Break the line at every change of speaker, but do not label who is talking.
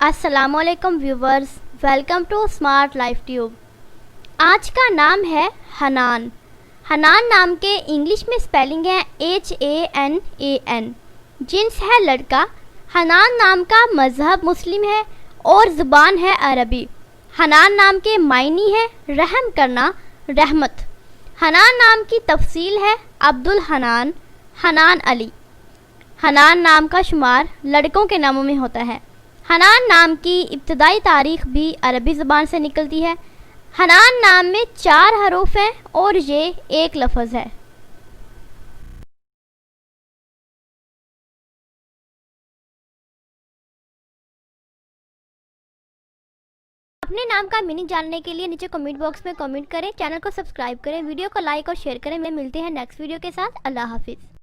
السلام علیکم viewers, welcome to smart life tube. آج کا نام ہے حنان۔ حنان نام کے انگلش میں سپیلنگ ہے HANAN۔ جنس ہے لڑکا۔ حنان نام کا مذہب مسلم ہے اور زبان ہے عربی۔ حنان نام کے معنی ہے رحم کرنا، رحمت۔ حنان نام کی تفصیل ہے عبدالحنان، حنان علی۔ حنان نام کا شمار لڑکوں کے ناموں میں ہوتا ہے۔ حنان نام کی ابتدائی تاریخ بھی عربی زبان سے نکلتی ہے۔ حنان نام میں 4 حروف ہیں اور یہ ایک لفظ ہے۔ اپنے نام کا میننگ جاننے کے لیے نیچے کمنٹ باکس میں کمنٹ کریں، چینل کو سبسکرائب کریں، ویڈیو کو لائک اور شیئر کریں۔ ملتے ہیں نیکسٹ ویڈیو کے ساتھ۔ اللہ حافظ۔